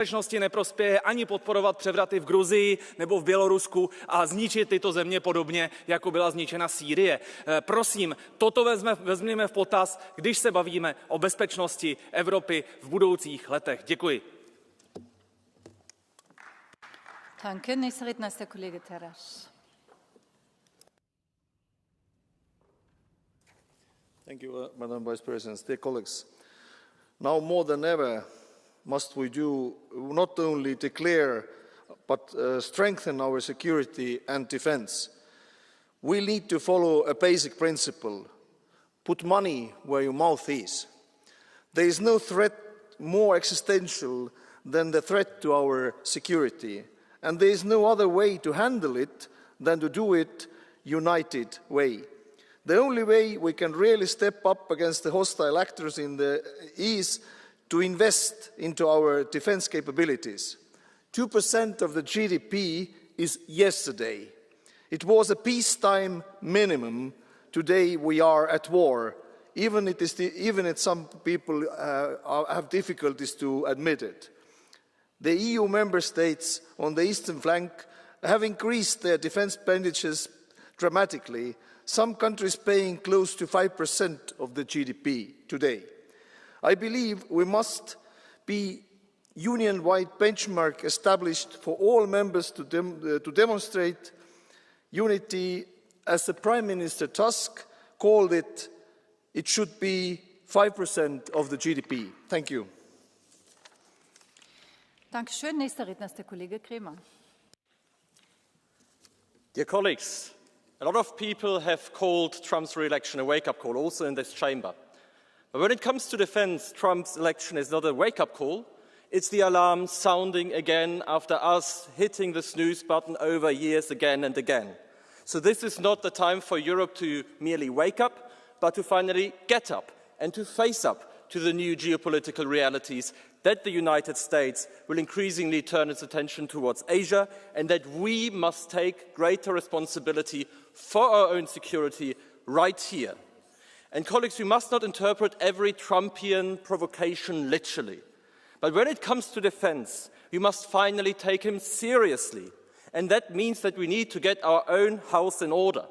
Bezpečnosti neprospěje ani podporovat převraty v Gruzii nebo v Bělorusku a zničit tyto země podobně, jako byla zničena Sýrie. Prosím, toto vezměme v potaz, když se bavíme o bezpečnosti Evropy v budoucích letech. Děkuji. Danke. Nächster Redner ist der Kollege Terras. Thank you, Madam Vice President. Dear colleagues, now more than ever must we do not only declare but strengthen our security and defense. We need to follow a basic principle: put money where your mouth is. There is no threat more existential than the threat to our security, and there is no other way to handle it than to do it united way. The only way we can really step up against the hostile actors is to invest into our defense capabilities. 2% of the GDP is yesterday. It was a peacetime minimum. Today we are at war, even if some people have difficulties to admit it. The EU member states on the eastern flank have increased their defense expenditures dramatically, some countries paying close to 5% of the GDP today. I believe we must be union-wide benchmark established for all members to demonstrate unity. As the Prime Minister Tusk called it, it should be 5% of the GDP. Thank you. Dankeschön. Nächster Redner ist der Kollege Kremer. Dear colleagues, a lot of people have called Trump's re-election a wake-up call, also in this chamber. But when it comes to defense, Trump's election is not a wake-up call. It's the alarm sounding again after us hitting the snooze button over years again and again. So this is not the time for Europe to merely wake up, but to finally get up and to face up to the new geopolitical realities that the United States will increasingly turn its attention towards Asia, and that we must take greater responsibility for our own security right here. And colleagues, we must not interpret every Trumpian provocation literally. But when it comes to defense, we must finally take him seriously. And that means that we need to get our own house in order.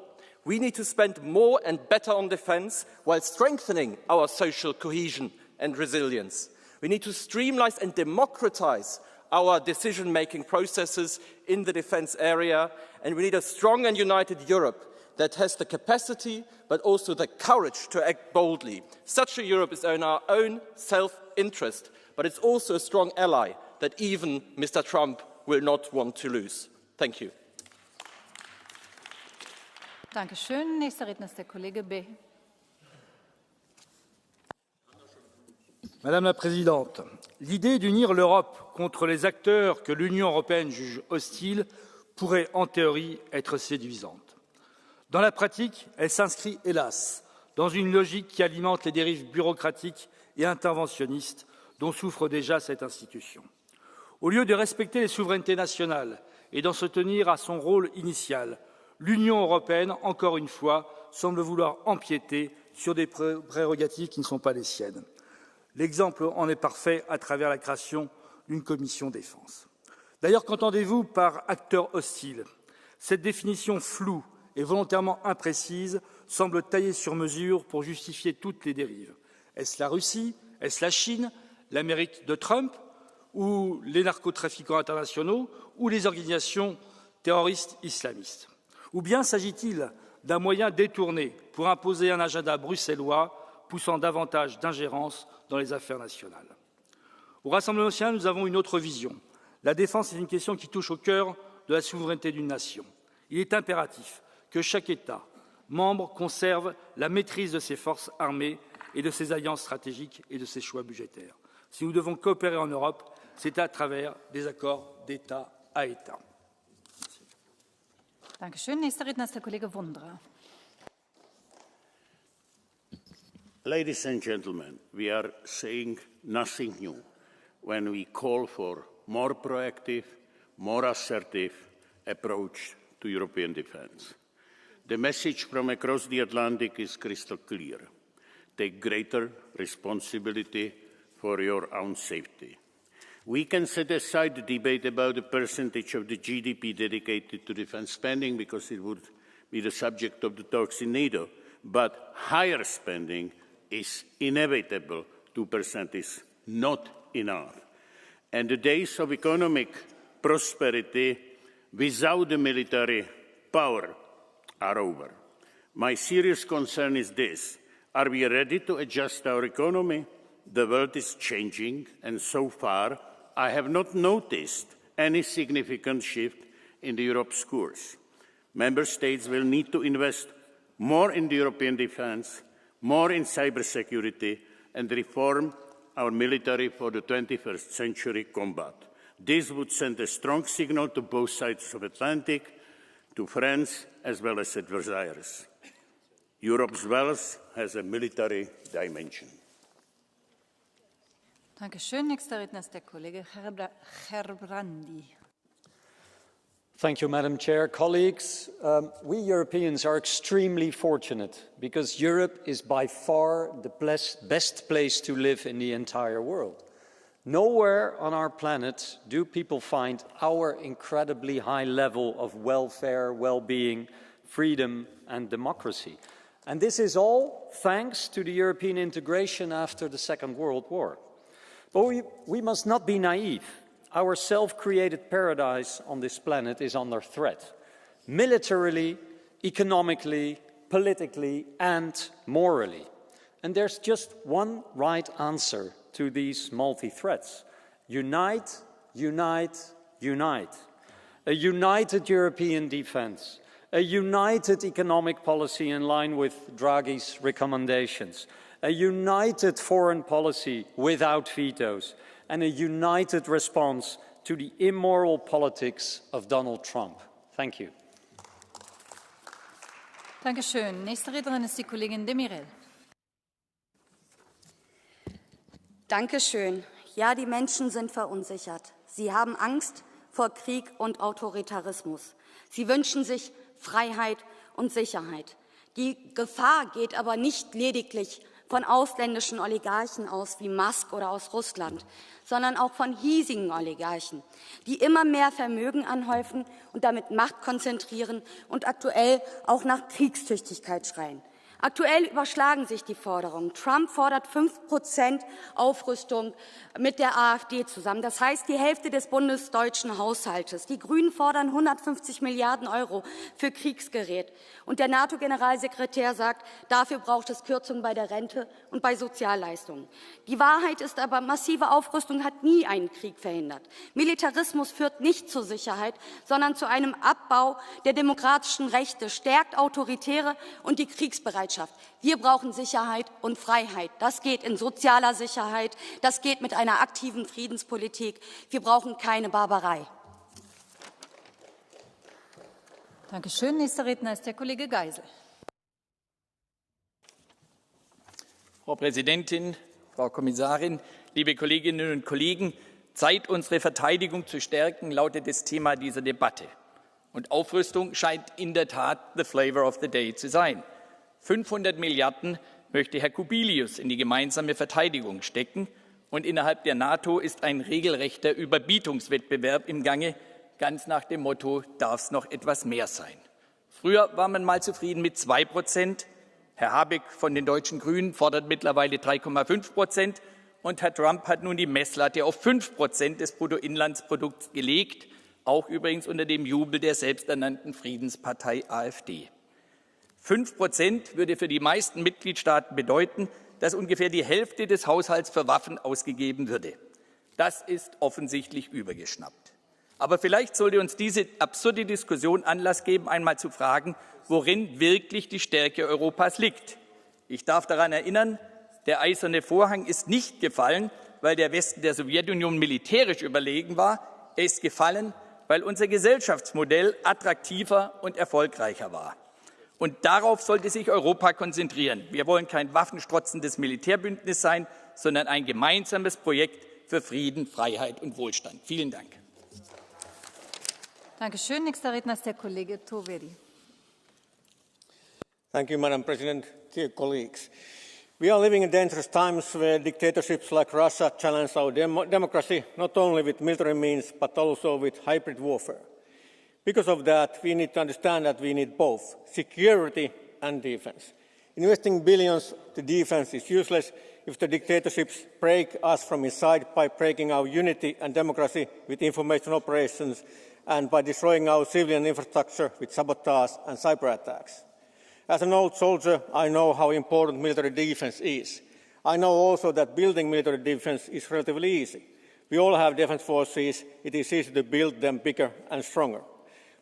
We need to spend more and better on defense while strengthening our social cohesion and resilience. We need to streamline and democratize our decision-making processes in the defense area, and we need a strong and united Europe that has the capacity but also the courage to act boldly. Such a Europe is in our own self-interest, but it's also a strong ally that even Mr. Trump will not want to lose. Thank you. Dankeschön. Nächster Redner ist der Kollege B. Madame la Présidente, l'idée d'unir l'Europe contre les acteurs que l'Union européenne juge hostiles pourrait, en théorie, être séduisante. Dans la pratique, elle s'inscrit, hélas, dans une logique qui alimente les dérives bureaucratiques et interventionnistes dont souffre déjà cette institution. Au lieu de respecter les souverainetés nationales et d'en se tenir à son rôle initial, l'Union européenne, encore une fois, semble vouloir empiéter sur des prérogatives qui ne sont pas les siennes. L'exemple en est parfait à travers la création d'une commission défense. D'ailleurs, qu'entendez-vous par acteur hostile? Cette définition floue et volontairement imprécise semble taillée sur mesure pour justifier toutes les dérives. Est-ce la Russie? Est-ce la Chine? L'Amérique de Trump? Ou les narcotrafiquants internationaux? Ou les organisations terroristes islamistes? Ou bien s'agit-il d'un moyen détourné pour imposer un agenda bruxellois poussant davantage d'ingérence dans les affaires nationales? Au Rassemblement national, nous avons une autre vision. La défense est une question qui touche au cœur de la souveraineté d'une nation. Il est impératif que chaque État membre conserve la maîtrise de ses forces armées et de ses alliances stratégiques et de ses choix budgétaires. Si nous devons coopérer en Europe, c'est à travers des accords d'État à État. Dankeschön. Nächster Redner ist der Kollege Wundra. Ladies and gentlemen, we are saying nothing new when we call for more proactive, more assertive approach to European defence. The message from across the Atlantic is crystal clear. Take greater responsibility for your own safety. We can set aside the debate about the percentage of the GDP dedicated to defense spending because it would be the subject of the talks in NATO, but higher spending is inevitable. 2% is not enough. And the days of economic prosperity without the military power are over. My serious concern is this: are we ready to adjust our economy? The world is changing, and so far I have not noticed any significant shift in Europe's course. Member States will need to invest more in the European defence, more in cybersecurity, and reform our military for the 21st century combat. This would send a strong signal to both sides of the Atlantic, to friends as well as adversaries. Europe's wealth has a military dimension. Dankeschön. Nächster Redner ist der Kollege Gerbrandi. Thank you, Madam Chair. Colleagues, we Europeans are extremely fortunate because Europe is by far the best place to live in the entire world. Nowhere on our planet do people find our incredibly high level of welfare, well-being, freedom and democracy. And this is all thanks to the European integration after the Second World War. But we must not be naive. Our self-created paradise on this planet is under threat, militarily, economically, politically, and morally. And there's just one right answer to these multi-threats. Unite, unite, unite. A united European defense, a united economic policy in line with Draghi's recommendations, a united foreign policy without vetoes, and a united response to the immoral politics of Donald Trump. Thank you. Dankeschön. Nächste Rednerin ist die Kollegin Demirel. Dankeschön. Ja, die Menschen sind verunsichert. Sie haben Angst vor Krieg und Autoritarismus. Sie wünschen sich Freiheit und Sicherheit. Die Gefahr geht aber nicht lediglich von ausländischen Oligarchen aus wie Musk oder aus Russland, sondern auch von hiesigen Oligarchen, die immer mehr Vermögen anhäufen und damit Macht konzentrieren und aktuell auch nach Kriegstüchtigkeit schreien. Aktuell überschlagen sich die Forderungen. Trump fordert 5% Aufrüstung mit der AfD zusammen. Das heißt, die Hälfte des bundesdeutschen Haushaltes. Die Grünen fordern 150 Milliarden Euro für Kriegsgerät. Und der NATO-Generalsekretär sagt, dafür braucht es Kürzungen bei der Rente und bei Sozialleistungen. Die Wahrheit ist aber, massive Aufrüstung hat nie einen Krieg verhindert. Militarismus führt nicht zur Sicherheit, sondern zu einem Abbau der demokratischen Rechte, stärkt Autoritäre und die Kriegsbereitschaft. Wir brauchen Sicherheit und Freiheit. Das geht in sozialer Sicherheit, das geht mit einer aktiven Friedenspolitik. Wir brauchen keine Barbarei. Dankeschön. Nächster Redner ist der Kollege Geisel. Frau Präsidentin, Frau Kommissarin, liebe Kolleginnen und Kollegen! Zeit, unsere Verteidigung zu stärken, lautet das Thema dieser Debatte. Und Aufrüstung scheint in der Tat the flavor of the day zu sein. 500 Milliarden möchte Herr Kubilius in die gemeinsame Verteidigung stecken. Und innerhalb der NATO ist ein regelrechter Überbietungswettbewerb im Gange, ganz nach dem Motto, darf es noch etwas mehr sein. Früher war man mal zufrieden mit 2%. Herr Habeck von den deutschen Grünen fordert mittlerweile 3,5%. Und Herr Trump hat nun die Messlatte auf 5% des Bruttoinlandsprodukts gelegt, auch übrigens unter dem Jubel der selbsternannten Friedenspartei AfD. 5% würde für die meisten Mitgliedstaaten bedeuten, dass ungefähr die Hälfte des Haushalts für Waffen ausgegeben würde. Das ist offensichtlich übergeschnappt. Aber vielleicht sollte uns diese absurde Diskussion Anlass geben, einmal zu fragen, worin wirklich die Stärke Europas liegt. Ich darf daran erinnern, der eiserne Vorhang ist nicht gefallen, weil der Westen der Sowjetunion militärisch überlegen war. Er ist gefallen, weil unser Gesellschaftsmodell attraktiver und erfolgreicher war. Und darauf sollte sich Europa konzentrieren. Wir wollen kein waffenstrotzendes Militärbündnis sein, sondern ein gemeinsames Projekt für Frieden, Freiheit und Wohlstand. Vielen Dank. Dankeschön. Nächster Redner ist der Kollege Toveri. Thank you, Madam President. Dear colleagues, We are living in dangerous times where dictatorships like Russia challenge our democracy, not only with military means, but also with hybrid warfare. Because of that, we need to understand that we need both security and defense. Investing billions to defense is useless if the dictatorships break us from inside by breaking our unity and democracy with information operations and by destroying our civilian infrastructure with sabotage and cyber attacks. As an old soldier, I know how important military defense is. I know also that building military defense is relatively easy. We all have defense forces. It is easy to build them bigger and stronger.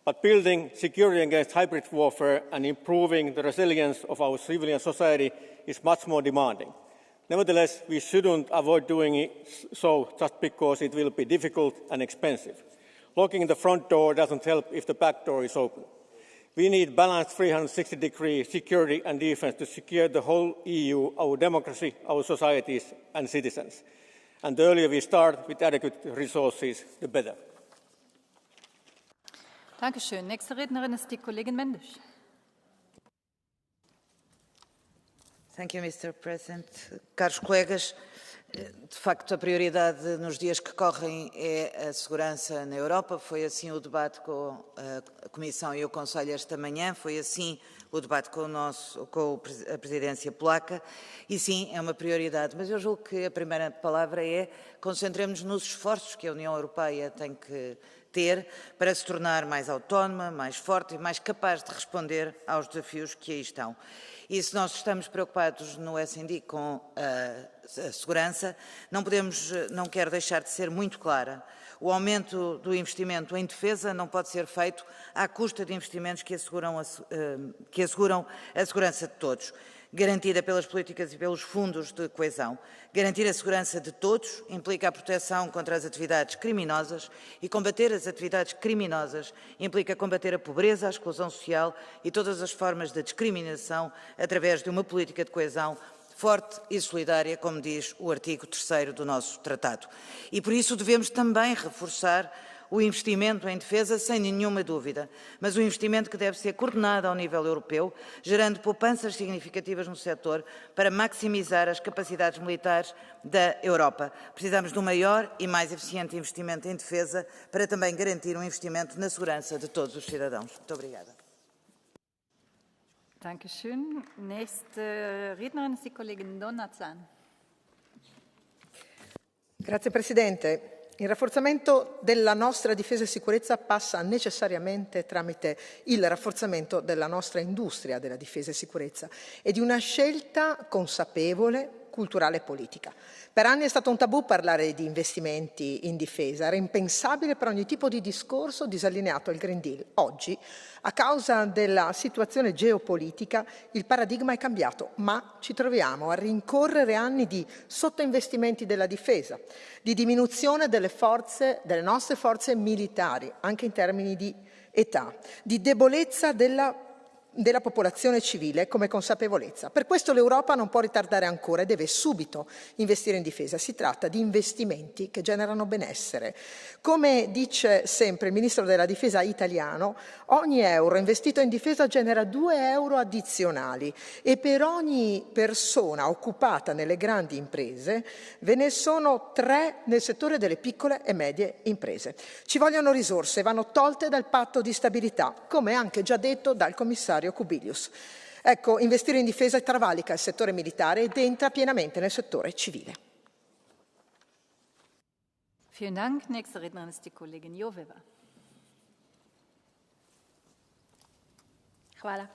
But building security against hybrid warfare and improving the resilience of our civilian society is much more demanding. Nevertheless, we shouldn't avoid doing it so just because it will be difficult and expensive. Locking the front door doesn't help if the back door is open. We need balanced 360-degree security and defense to secure the whole EU, our democracy, our societies and citizens. And the earlier we start with adequate resources, the better. Dankeschön. Nächste Rednerin ist die Kollegin Mendes. Thank you, Mr. President. Caros colegas, de facto a prioridade nos dias que correm é a segurança na Europa. Foi assim o debate com a Comissão e o Conselho esta manhã, foi assim o debate com a presidência polaca e sim, é uma prioridade. Mas eu julgo que a primeira palavra é concentremos nos esforços que a União Europeia tem que ter para se tornar mais autónoma, mais forte e mais capaz de responder aos desafios que aí estão. E se nós estamos preocupados no S&D com a segurança, não quero deixar de ser muito clara. O aumento do investimento em defesa não pode ser feito à custa de investimentos que asseguram a segurança de todos, garantida pelas políticas e pelos fundos de coesão. Garantir a segurança de todos implica a proteção contra as atividades criminosas e combater as atividades criminosas implica combater a pobreza, a exclusão social e todas as formas de discriminação através de uma política de coesão forte e solidária, como diz o artigo 3º do nosso Tratado. E por isso devemos também reforçar o investimento em defesa, sem nenhuma dúvida, mas o investimento que deve ser coordenado ao nível europeu, gerando poupanças significativas no setor para maximizar as capacidades militares da Europa. Precisamos de um maior e mais eficiente investimento em defesa para também garantir um investimento na segurança de todos os cidadãos. Muito obrigada. Dankeschön. Nächste Rednerin ist die Kollegin Donazan. Grazie Presidente. Il rafforzamento della nostra difesa e sicurezza passa necessariamente tramite il rafforzamento della nostra industria della difesa e sicurezza e di una scelta consapevole, culturale e politica. Per anni è stato un tabù parlare di investimenti in difesa, era impensabile per ogni tipo di discorso disallineato al Green Deal. Oggi, a causa della situazione geopolitica, il paradigma è cambiato, ma ci troviamo a rincorrere anni di sottoinvestimenti della difesa, di diminuzione delle nostre forze militari, anche in termini di età, di debolezza della popolazione civile come consapevolezza. Per questo l'Europa non può ritardare ancora e deve subito investire in difesa. Si tratta di investimenti che generano benessere. Come dice sempre il Ministro della Difesa italiano, ogni euro investito in difesa genera 2 euro addizionali e per ogni persona occupata nelle grandi imprese ve ne sono 3 nel settore delle piccole e medie imprese. Ci vogliono risorse, vanno tolte dal patto di stabilità, come anche già detto dal commissario Kubilius. Ecco, investire in difesa travalica il settore militare ed entra pienamente nel settore civile. Vielen Dank. Nächste Rednerin ist die Kollegin Joveva. Hvala.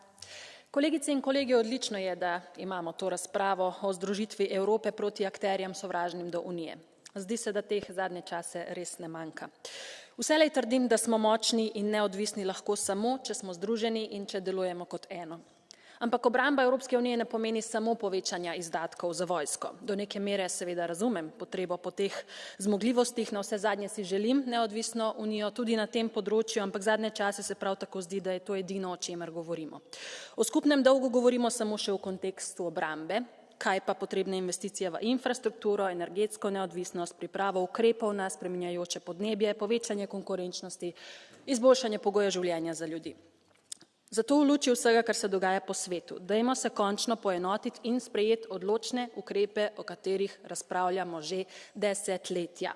Kolegice in kolegi, odlično je, da imamo to razpravo o združitvi Evrope proti akterjem sovražnim do Unije. Zdi se, da teh zadnje čase res ne manjka. Vselej trdim, da smo močni in neodvisni lahko samo, če smo združeni in če delujemo kot eno. Ampak obramba Evropske unije ne pomeni samo povečanja izdatkov za vojsko. Do neke mere seveda razumem potrebo po teh zmogljivostih, na vse zadnje si želim neodvisno unijo tudi na tem področju, ampak zadnje čase se prav tako zdi, da je to edino, o čemer govorimo. O skupnem dolgu govorimo samo še v kontekstu obrambe, kaj pa potrebne investicije v infrastrukturo, energetsko neodvisnost, pripravo ukrepov na spreminjajoče podnebje, povečanje konkurenčnosti, izboljšanje pogoja življenja za ljudi. Zato v luči vsega, kar se dogaja po svetu, dajmo se končno poenotiti in sprejeti odločne ukrepe, o katerih razpravljamo že desetletja.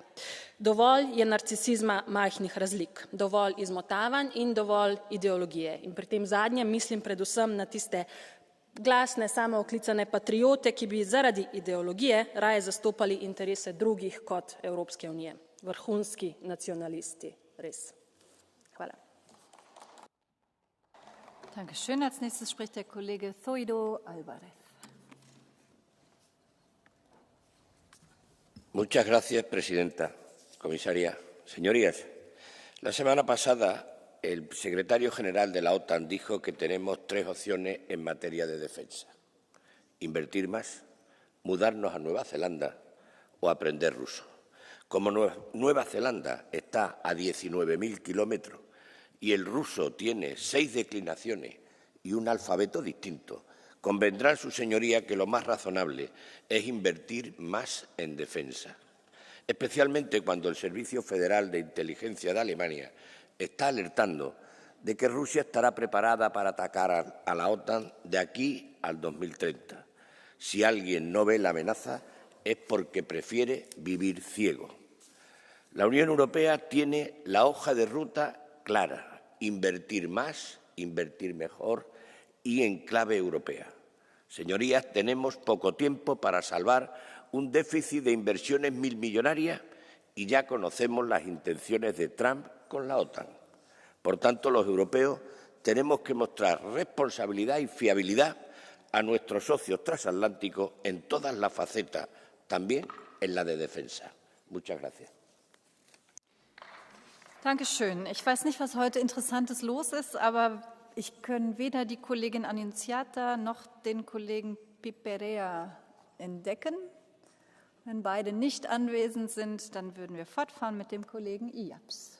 Dovolj je narcisizma majhnih razlik, dovolj izmotavanj in dovolj ideologije. In pri tem zadnjem mislim predvsem na tiste glasne, samooklicane patriote, ki bi zaradi ideologije raje zastopali interese drugih kot Evropske unije. Vrhunski nacionalisti, res. Hvala. Dankeschön. Als nächstes spricht der Kollege Zoido Alvarez. Muchas gracias, presidenta, comisaria. Señorías, la semana pasada el secretario general de la OTAN dijo que tenemos tres opciones en materia de defensa: invertir más, mudarnos a Nueva Zelanda o aprender ruso. Como Nueva Zelanda está a 19.000 kilómetros y el ruso tiene 6 declinaciones y un alfabeto distinto, convendrá su señoría que lo más razonable es invertir más en defensa, especialmente cuando el Servicio Federal de Inteligencia de Alemania está alertando de que Rusia estará preparada para atacar a la OTAN de aquí al 2030. Si alguien no ve la amenaza es porque prefiere vivir ciego. La Unión Europea tiene la hoja de ruta clara: invertir más, invertir mejor y en clave europea. Señorías, tenemos poco tiempo para salvar un déficit de inversiones milmillonarias y ya conocemos las intenciones de Trump con la OTAN. Por tanto, los europeos tenemos que mostrar responsabilidad y fiabilidad a nuestros socios transatlánticos en todas las facetas, también en la de defensa. Muchas gracias. Dankeschön. Ich weiß nicht, was heute Interessantes los ist, aber ich kann weder die Kollegin Annunziata noch den Kollegen Piperea entdecken. Wenn beide nicht anwesend sind, dann würden wir fortfahren mit dem Kollegen Iyaps.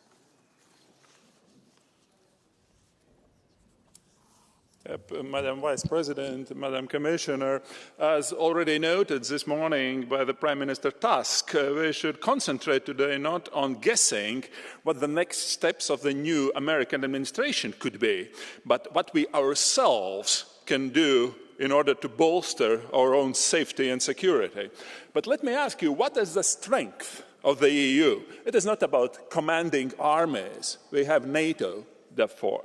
Madam Vice President, Madam Commissioner, as already noted this morning by the Prime Minister Tusk, we should concentrate today not on guessing what the next steps of the new American administration could be, but what we ourselves can do in order to bolster our own safety and security. But let me ask you, what is the strength of the EU? It is not about commanding armies. We have NATO, therefore.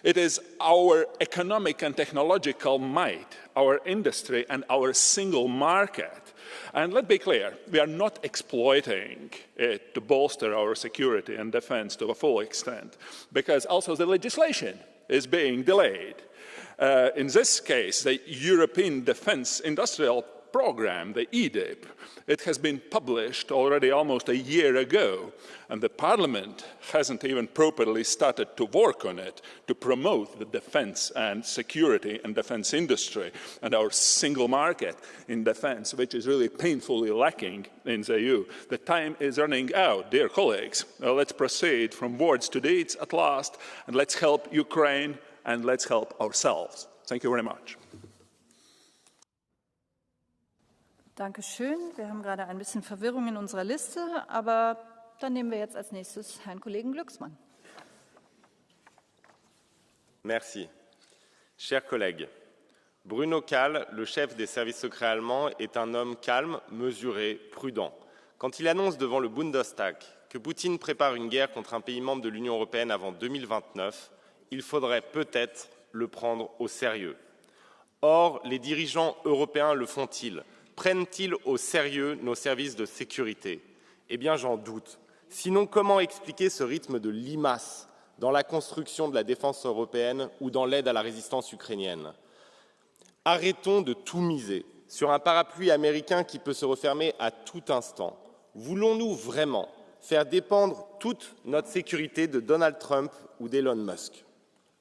It is our economic and technological might, our industry and our single market. And let's be clear, we are not exploiting it to bolster our security and defense to a full extent, because also the legislation is being delayed. In this case, the European Defence Industrial Programme, the EDIP, it has been published already almost a year ago, and the Parliament hasn't even properly started to work on it to promote the defence and security and defence industry and our single market in defence, which is really painfully lacking in the EU. The time is running out, dear colleagues. Let's proceed from words to deeds at last, and let's help Ukraine and let's help ourselves. Thank you very much. Dankeschön. Wir haben gerade ein bisschen Verwirrung in unserer Liste, aber dann nehmen wir jetzt als nächstes Herrn Kollegen Glücksmann. Merci. Chers collègues, Bruno Kahl, le chef des services secrets allemands, est un homme calme, mesuré, prudent. Quand il annonce devant le Bundestag que Poutine prépare une guerre contre un pays membre de l'Union européenne avant 2029, il faudrait peut-être le prendre au sérieux. Or, les dirigeants européens le font-ils? Prennent-ils au sérieux nos services de sécurité? Eh bien, j'en doute. Sinon, comment expliquer ce rythme de limace dans la construction de la défense européenne ou dans l'aide à la résistance ukrainienne? Arrêtons de tout miser sur un parapluie américain qui peut se refermer à tout instant. Voulons-nous vraiment faire dépendre toute notre sécurité de Donald Trump ou d'Elon Musk?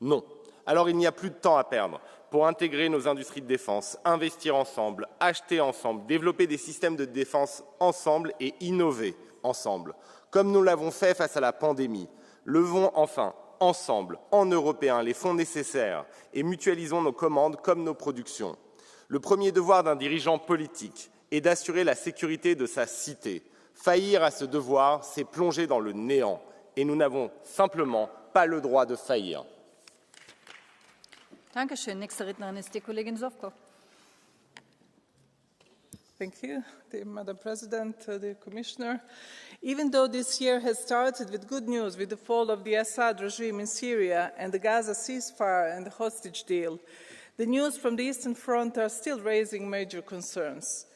Non. Alors il n'y a plus de temps à perdre pour intégrer nos industries de défense, investir ensemble, acheter ensemble, développer des systèmes de défense ensemble et innover ensemble, comme nous l'avons fait face à la pandémie. Levons enfin, ensemble, en Européens, les fonds nécessaires et mutualisons nos commandes comme nos productions. Le premier devoir d'un dirigeant politique est d'assurer la sécurité de sa cité. Faillir à ce devoir, c'est plonger dans le néant et nous n'avons simplement pas le droit de faillir. Dankeschön. Nächste Rednerin ist die Kollegin Zovko. Thank you, Madam President, the Commissioner. Even though this year has started with good news with the fall of the Assad regime in Syria and the Gaza ceasefire and the hostage deal, the news from the Eastern Front are still raising major concerns.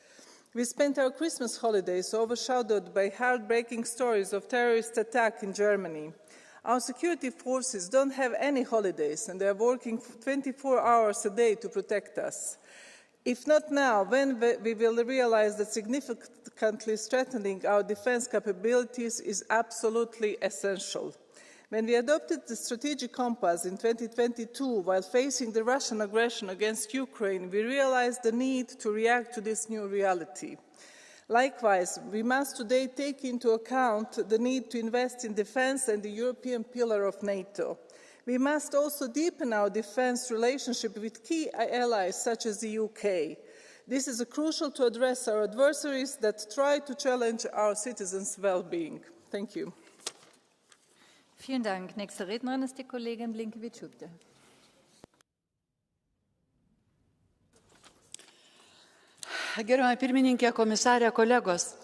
We spent our Christmas holidays overshadowed by heartbreaking stories of terrorist attack in Germany. Our security forces don't have any holidays and they are working 24 hours a day to protect us. If not now, when we will realize that significantly strengthening our defense capabilities is absolutely essential. When we adopted the strategic compass in 2022 while facing the Russian aggression against Ukraine, we realized the need to react to this new reality. Likewise, we must today take into account the need to invest in defense and the European pillar of NATO. We must also deepen our defense relationship with key allies such as the UK. This is crucial to address our adversaries that try to challenge our citizens' well-being. Thank you. Vielen Dank. Nächste Rednerin ist die Kollegin Blinkevičiūtė. Gerbiama pirmininkė, komisarė, kolegos.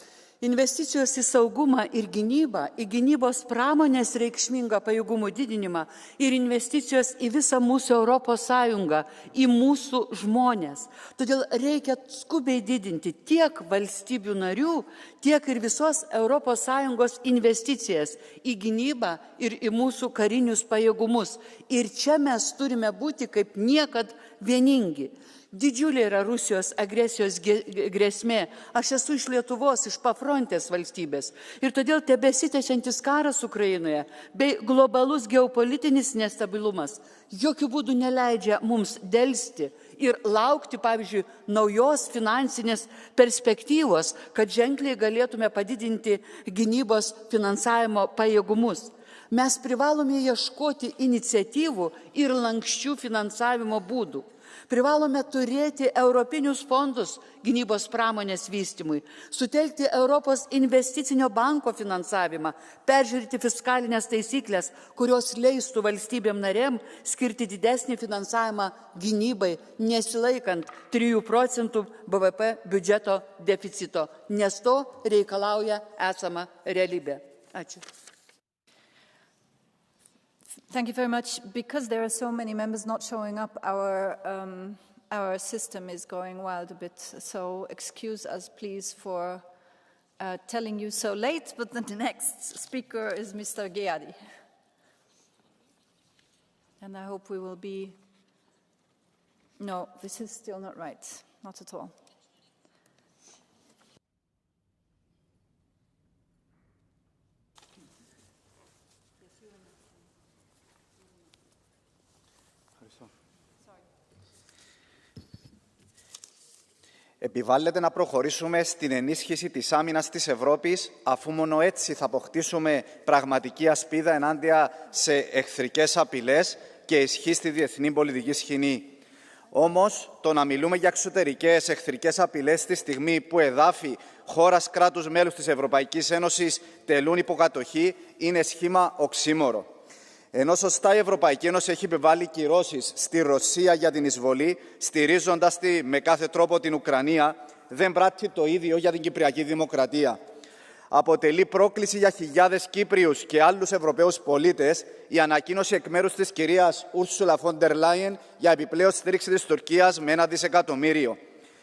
Investicijos į saugumą ir gynybą, į gynybos pramonės reikšmingą pajėgumų didinimą ir investicijos į visą mūsų Europos Sąjungą, į mūsų žmonės. Todėl reikia skubiai didinti tiek valstybių narių, tiek ir visos Europos Sąjungos investicijas į gynybą ir į mūsų karinius pajėgumus. Ir čia mes turime būti kaip niekad vieningi. Didžiulė yra Rusijos agresijos grėsmė. Aš esu iš Lietuvos, iš pafrontės valstybės. Ir todėl tebesitęsiantis karas Ukrainoje bei globalus geopolitinis nestabilumas jokių būdų neleidžia mums delsti ir laukti, pavyzdžiui, naujos finansinės perspektyvos, kad ženkliai galėtume padidinti gynybos finansavimo pajėgumus. Mes privalome ieškoti iniciatyvų ir lankščių finansavimo būdų. Privalome turėti europinius fondus gynybos pramonės vystymui, sutelkti Europos investicinio banko finansavimą, peržiūrėti fiskalinės taisyklės, kurios leistų valstybėm narėm skirti didesnį finansavimą gynybai, nesilaikant 3% BVP biudžeto deficito, nes to reikalauja esama realybė. Ačiū. Thank you very much. Because there are so many members not showing up, our system is going wild a bit. So excuse us, please, for telling you so late. But then the next speaker is Mr. Gheadi. And I hope we will be... No, this is still not right. Not at all. Επιβάλλεται να προχωρήσουμε στην ενίσχυση της άμυνας της Ευρώπης, αφού μόνο έτσι θα αποκτήσουμε πραγματική ασπίδα ενάντια σε εχθρικές απειλές και ισχύ στη διεθνή πολιτική σκηνή. Όμως, το να μιλούμε για εξωτερικές εχθρικές απειλές στη στιγμή που εδάφη χώρας κράτους μέλους της Ευρωπαϊκής Ένωσης τελούν υποκατοχή είναι σχήμα οξύμορο. Ενώ σωστά η Ευρωπαϊκή Ένωση έχει επιβάλει κυρώσεις στη Ρωσία για την εισβολή, στηρίζοντας τη με κάθε τρόπο την Ουκρανία, δεν πράττει το ίδιο για την Κυπριακή Δημοκρατία. Αποτελεί πρόκληση για χιλιάδες Κύπριους και άλλους Ευρωπαίους πολίτες η ανακοίνωση εκ μέρους της κυρίας Ursula von der Leyen για επιπλέον στήριξη της Τουρκίας με 1 δισεκατομμύριο.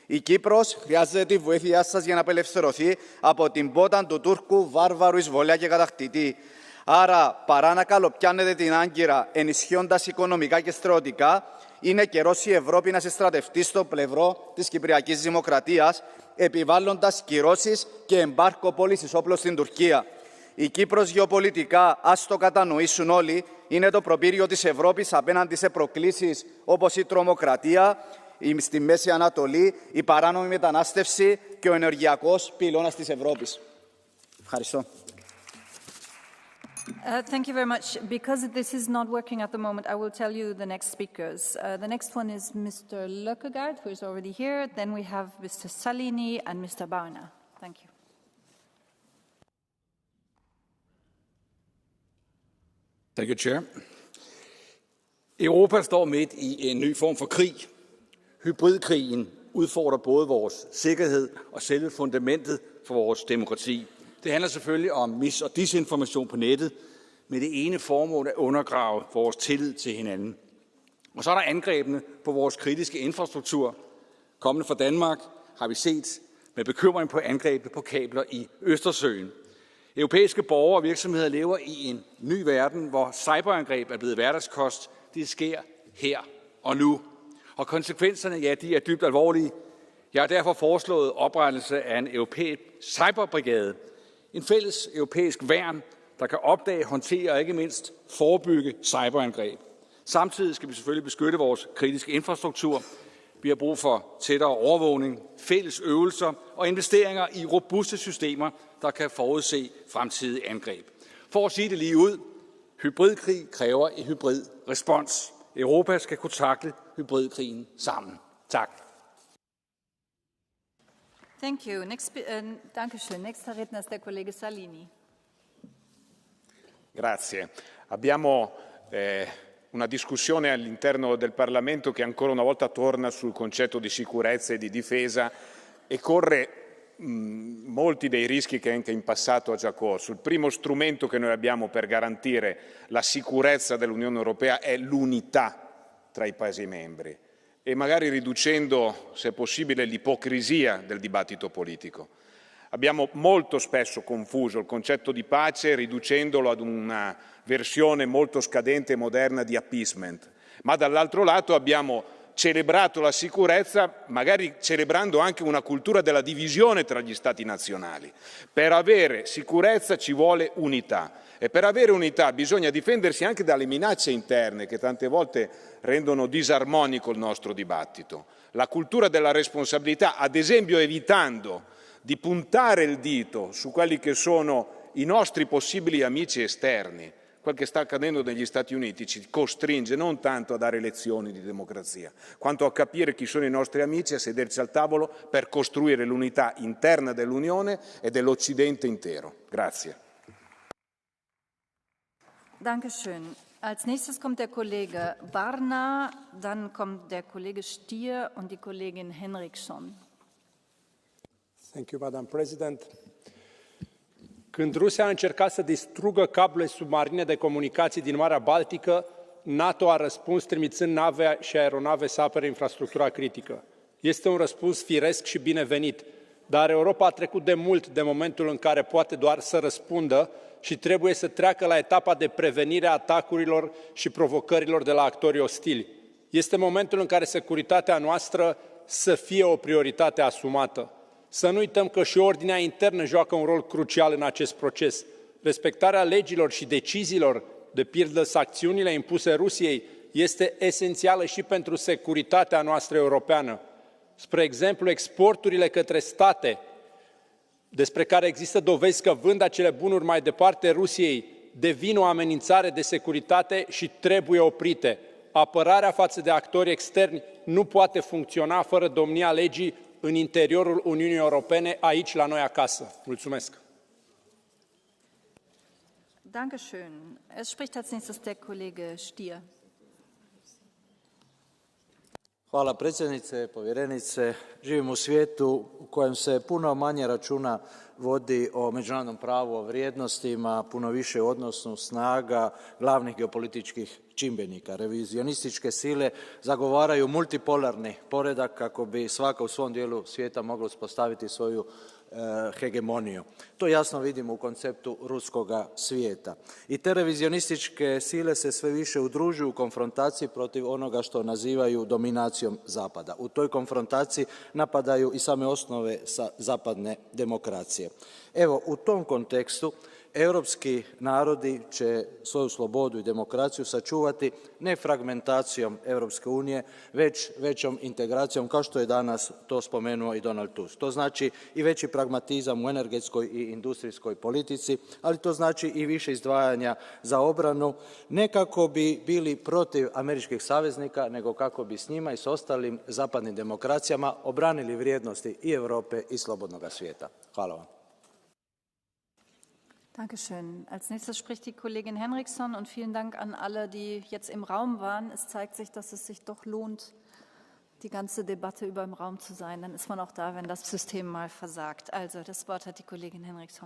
Η Κύπρος χρειάζεται τη βοήθειά σας για να απελευθερωθεί από την πότα του Τούρκου βάρβαρου εισβολέα και κατακτητή. Άρα, παρά να καλοπιάνετε την Άγκυρα ενισχύοντας οικονομικά και στρατιωτικά, είναι καιρός η Ευρώπη να συστρατευτεί στο πλευρό της Κυπριακής Δημοκρατίας, επιβάλλοντας κυρώσεις και εμπάρκο πώλησης όπλων στην Τουρκία. Η Κύπρος γεωπολιτικά, ας το κατανοήσουν όλοι, είναι το προπύριο της Ευρώπης απέναντι σε προκλήσεις όπως η τρομοκρατία, στη Μέση Ανατολή, η παράνομη μετανάστευση και ο ενεργειακός πυλώνας της Ευρώπης. Ευχαριστώ. Thank you very much. Because this is not working at the moment, I will tell you the next speakers. The next one is Mr. Løkkegaard, who is already here. Then we have Mr. Salini and Mr. Barna. Thank you. Thank you, Chair. Europa står midt i en ny form for krig. Hybridkrigen udfordrer både vores sikkerhed og selve fundamentet for vores demokrati. Det handler selvfølgelig om mis- og disinformation på nettet, med det ene formål at undergrave vores tillid til hinanden. Og så er der angrebene på vores kritiske infrastruktur. Kommende fra Danmark har vi set med bekymring på angrebet på kabler i Østersøen. Europæiske borgere og virksomheder lever i en ny verden, hvor cyberangreb er blevet hverdagskost. Det sker her og nu. Og konsekvenserne, ja, de er dybt alvorlige. Jeg har derfor foreslået oprettelse af en europæisk cyberbrigade. En fælles europæisk værn, der kan opdage, håndtere og ikke mindst forebygge cyberangreb. Samtidig skal vi selvfølgelig beskytte vores kritiske infrastruktur. Vi har brug for tættere overvågning, fælles øvelser og investeringer i robuste systemer, der kan forudse fremtidige angreb. For at sige det lige ud, hybridkrig kræver en hybridrespons. Europa skal kunne takle hybridkrigen sammen. Tak. Thank you. Dankeschön. Nächster Redner ist der Kollege Salini. Grazie. Abbiamo una discussione all'interno del Parlamento che ancora una volta torna sul concetto di sicurezza e di difesa e corre molti dei rischi che anche in passato ha già corso. Il primo strumento che noi abbiamo per garantire la sicurezza dell'Unione Europea è l'unità tra i Paesi membri e magari riducendo, se possibile, l'ipocrisia del dibattito politico. Abbiamo molto spesso confuso il concetto di pace riducendolo ad una versione molto scadente e moderna di appeasement, ma dall'altro lato abbiamo celebrato la sicurezza, magari celebrando anche una cultura della divisione tra gli Stati nazionali. Per avere sicurezza ci vuole unità e per avere unità bisogna difendersi anche dalle minacce interne che tante volte rendono disarmonico il nostro dibattito. La cultura della responsabilità, ad esempio evitando di puntare il dito su quelli che sono i nostri possibili amici esterni. Quel che sta accadendo negli Stati Uniti ci costringe non tanto a dare lezioni di democrazia, quanto a capire chi sono i nostri amici e a sederci al tavolo per costruire l'unità interna dell'Unione e dell'Occidente intero. Grazie. Dankeschön. Als nächstes kommt der Kollege Barna, dann kommt der Kollege Stier und die Kollegin Henriksson. Thank you, Madam President. Când Rusia a încercat să distrugă cablurile submarine de comunicații din Marea Baltică, NATO a răspuns trimițând nave și aeronave să apere infrastructura critică. Este un răspuns firesc și binevenit, dar Europa a trecut de mult de momentul în care poate doar să răspundă și trebuie să treacă la etapa de prevenire a atacurilor și provocărilor de la actorii ostili. Este momentul în care securitatea noastră să fie o prioritate asumată. Să nu uităm că și ordinea internă joacă un rol crucial în acest proces. Respectarea legilor și deciziilor, de pildă sancțiunile impuse Rusiei, este esențială și pentru securitatea noastră europeană. Spre exemplu, exporturile către state despre care există dovezi că vând acele bunuri mai departe Rusiei devin o amenințare de securitate și trebuie oprite. Apărarea față de actori externi nu poate funcționa fără domnia legii în interiorul Uniunii Europene, aici la noi acasă. Mulțumesc! Dankeschön. Es spricht als nächstes der Kollege Stier. Hvala predsjednice, povjerenice. Živimo u svijetu u kojem se puno manje računa vodi o međunarodnom pravu, o vrijednostima, puno više u odnosu snaga glavnih geopolitičkih čimbenika. Revizionističke sile zagovaraju multipolarni poredak kako bi svaka u svom dijelu svijeta mogla uspostaviti svoju hegemoniju. To jasno vidimo u konceptu ruskoga svijeta. I te revizionističke sile se sve više udružuju u konfrontaciji protiv onoga što nazivaju dominacijom Zapada. U toj konfrontaciji napadaju i same osnove zapadne demokracije. Evo, u tom kontekstu europski narodi će svoju slobodu i demokraciju sačuvati ne fragmentacijom Europske unije, već većom integracijom, kao što je danas to spomenuo i Donald Tusk. To znači i veći pragmatizam u energetskoj i industrijskoj politici, ali to znači i više izdvajanja za obranu, ne kako bi bili protiv američkih saveznika, nego kako bi s njima i s ostalim zapadnim demokracijama obranili vrijednosti i Europe i slobodnog svijeta. Hvala vam. Dankeschön. Als nächstes spricht die Kollegin Henriksson und vielen Dank an alle, die jetzt im Raum waren. Es zeigt sich, dass es sich doch lohnt, die ganze Debatte über im Raum zu sein. Dann ist man auch da, wenn das System mal versagt. Also, das Wort hat die Kollegin Henriksson.